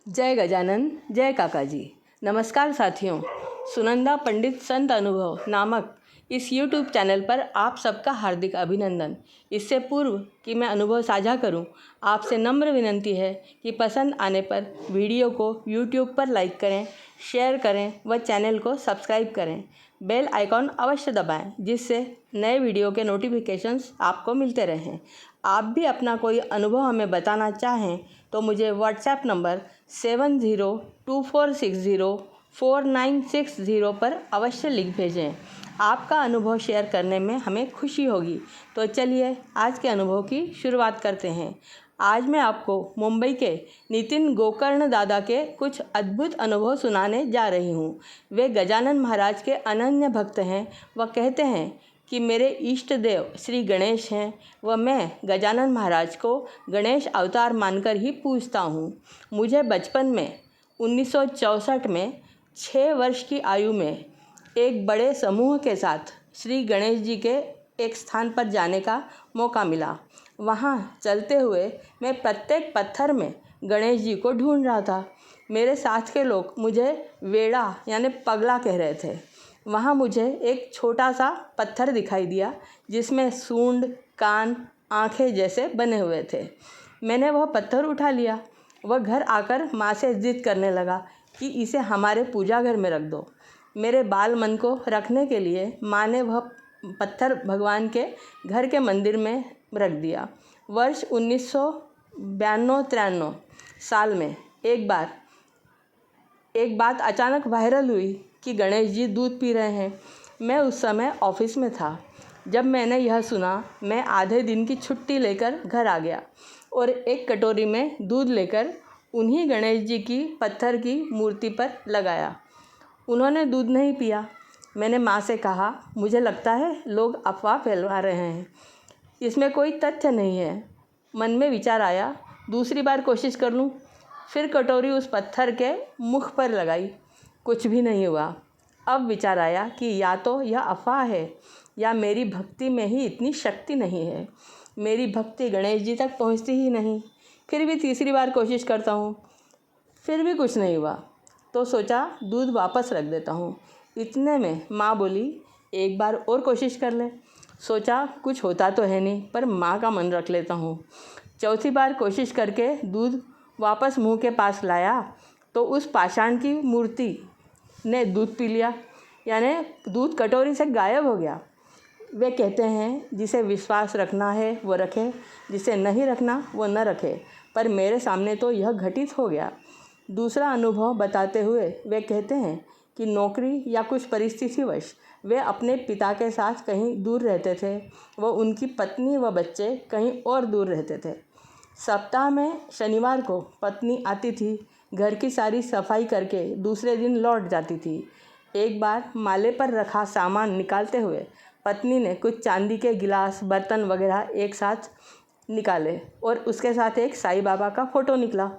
जय गजानन, जय काका जी। नमस्कार साथियों, सुनंदा पंडित संत अनुभव नामक इस YouTube चैनल पर आप सबका हार्दिक अभिनंदन। इससे पूर्व कि मैं अनुभव साझा करूं, आपसे नम्र विनंती है कि पसंद आने पर वीडियो को YouTube पर लाइक करें, शेयर करें व चैनल को सब्सक्राइब करें। बेल आइकॉन अवश्य दबाएं, जिससे नए वीडियो के नोटिफिकेशंस आपको मिलते रहें। आप भी अपना कोई अनुभव हमें बताना चाहें तो मुझे व्हाट्सएप नंबर 7024604960 पर अवश्य लिख भेजें। आपका अनुभव शेयर करने में हमें खुशी होगी। तो चलिए आज के अनुभव की शुरुआत करते हैं। आज मैं आपको मुंबई के नितिन गोकर्ण दादा के कुछ अद्भुत अनुभव सुनाने जा रही हूँ। वे गजानन महाराज के अनन्य भक्त हैं। वह कहते हैं कि मेरे इष्ट देव श्री गणेश हैं व मैं गजानन महाराज को गणेश अवतार मानकर ही पूजता हूँ। मुझे बचपन में 1964 में 6 वर्ष की आयु में एक बड़े समूह के साथ श्री गणेश जी के एक स्थान पर जाने का मौका मिला। वहाँ चलते हुए मैं प्रत्येक पत्थर में गणेश जी को ढूंढ रहा था। मेरे साथ के लोग मुझे वेड़ा यानी पगला कह रहे थे। वहाँ मुझे एक छोटा सा पत्थर दिखाई दिया जिसमें सूंड, कान, आँखें जैसे बने हुए थे। मैंने वह पत्थर उठा लिया। वह घर आकर माँ से जिद करने लगा कि इसे हमारे पूजा घर में रख दो। मेरे बाल मन को रखने के लिए माँ ने वह पत्थर भगवान के घर के मंदिर में रख दिया। वर्ष 1992-93 साल में एक बात अचानक वायरल हुई कि गणेश जी दूध पी रहे हैं। मैं उस समय ऑफिस में था। जब मैंने यह सुना, मैं आधे दिन की छुट्टी लेकर घर आ गया और एक कटोरी में दूध लेकर उन्हीं गणेश जी की पत्थर की मूर्ति पर लगाया। उन्होंने दूध नहीं पिया। मैंने माँ से कहा, मुझे लगता है लोग अफवाह फैला रहे हैं, इसमें कोई तथ्य नहीं है। मन में विचार आया, दूसरी बार कोशिश कर लूँ। फिर कटोरी उस पत्थर के मुख पर लगाई, कुछ भी नहीं हुआ। अब विचार आया कि या तो यह अफवाह है या मेरी भक्ति में ही इतनी शक्ति नहीं है। मेरी भक्ति गणेश जी तक पहुंचती ही नहीं। फिर भी तीसरी बार कोशिश करता हूँ, फिर भी कुछ नहीं हुआ। तो सोचा दूध वापस रख देता हूँ। इतने में माँ बोली, एक बार और कोशिश कर ले। सोचा कुछ होता तो है नहीं, पर माँ का मन रख लेता हूँ। चौथी बार कोशिश करके दूध वापस मुंह के पास लाया तो उस पाषाण की मूर्ति ने दूध पी लिया, यानी दूध कटोरी से गायब हो गया। वे कहते हैं जिसे विश्वास रखना है वो रखे, जिसे नहीं रखना वो न रखे, पर मेरे सामने तो यह घटित हो गया। दूसरा अनुभव बताते हुए वे कहते हैं कि नौकरी या कुछ परिस्थितिवश वे अपने पिता के साथ कहीं दूर रहते थे। वो उनकी पत्नी व बच्चे कहीं और दूर रहते थे। सप्ताह में शनिवार को पत्नी आती थी, घर की सारी सफाई करके दूसरे दिन लौट जाती थी। एक बार माले पर रखा सामान निकालते हुए पत्नी ने कुछ चांदी के गिलास, बर्तन वगैरह एक साथ निकाले और उसके साथ एक साईं बाबा का फ़ोटो निकला।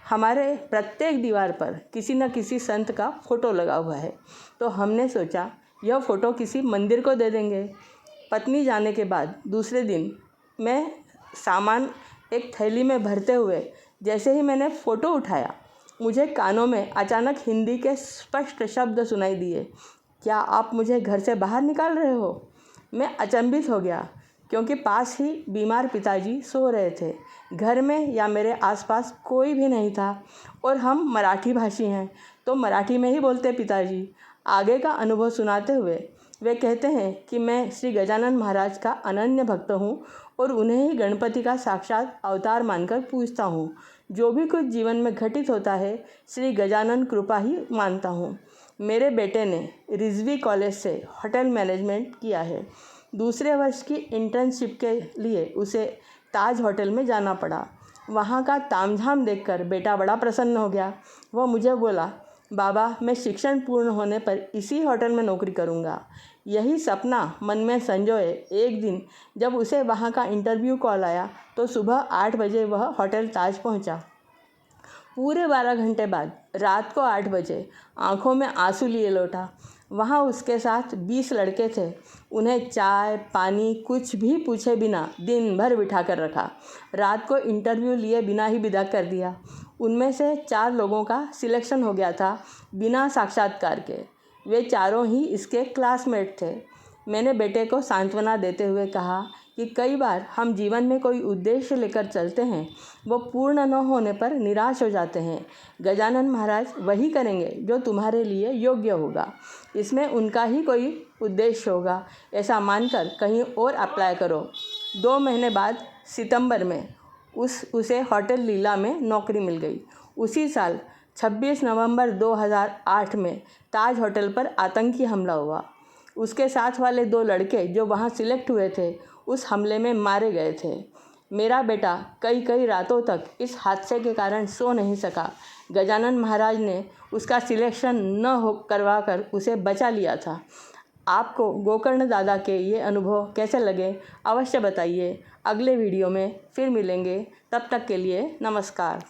हमारे प्रत्येक दीवार पर किसी न किसी संत का फ़ोटो लगा हुआ है, तो हमने सोचा यह फ़ोटो किसी मंदिर को दे देंगे। पत्नी जाने के बाद दूसरे दिन मैं सामान एक थैली में भरते हुए जैसे ही मैंने फ़ोटो उठाया, मुझे कानों में अचानक हिंदी के स्पष्ट शब्द सुनाई दिए, क्या आप मुझे घर से बाहर निकाल रहे हो? मैं अचंभित हो गया, क्योंकि पास ही बीमार पिताजी सो रहे थे। घर में या मेरे आसपास कोई भी नहीं था और हम मराठी भाषी हैं, तो मराठी में ही बोलते पिताजी। आगे का अनुभव सुनाते हुए वे कहते हैं कि मैं श्री गजानन महाराज का अनन्य भक्त हूँ और उन्हें ही गणपति का साक्षात अवतार मानकर पूजता हूँ। जो भी कुछ जीवन में घटित होता है, श्री गजानन कृपा ही मानता हूँ। मेरे बेटे ने रिजवी कॉलेज से होटल मैनेजमेंट किया है। दूसरे वर्ष की इंटर्नशिप के लिए उसे ताज होटल में जाना पड़ा। वहाँ का तामझाम देखकर बेटा बड़ा प्रसन्न हो गया। वह मुझे बोला, बाबा मैं शिक्षण पूर्ण होने पर इसी होटल में नौकरी करूँगा। यही सपना मन में संजोए एक दिन जब उसे वहाँ का इंटरव्यू कॉल आया तो सुबह 8 बजे वह होटल ताज पहुँचा। पूरे 12 घंटे बाद रात को 8 बजे आँखों में आंसू लिए लौटा। वहाँ उसके साथ 20 लड़के थे। उन्हें चाय पानी कुछ भी पूछे बिना दिन भर बिठा कर रखा। रात को इंटरव्यू लिए बिना ही विदा कर दिया। उनमें से 4 लोगों का सिलेक्शन हो गया था बिना साक्षात्कार के। वे चारों ही इसके क्लासमेट थे। मैंने बेटे को सांत्वना देते हुए कहा कि कई बार हम जीवन में कोई उद्देश्य लेकर चलते हैं, वो पूर्ण न होने पर निराश हो जाते हैं। गजानन महाराज वही करेंगे जो तुम्हारे लिए योग्य होगा। इसमें उनका ही कोई उद्देश्य होगा, ऐसा मानकर कहीं और अप्लाई करो। 2 महीने बाद सितंबर में उसे होटल लीला में नौकरी मिल गई। उसी साल 26 नवंबर 2008 में ताज होटल पर आतंकी हमला हुआ। उसके साथ वाले 2 लड़के जो वहाँ सिलेक्ट हुए थे, उस हमले में मारे गए थे। मेरा बेटा कई रातों तक इस हादसे के कारण सो नहीं सका। गजानन महाराज ने उसका सिलेक्शन करवा कर उसे बचा लिया था। आपको गोकर्ण दादा के ये अनुभव कैसे लगे, अवश्य बताइए। अगले वीडियो में फिर मिलेंगे, तब तक के लिए नमस्कार।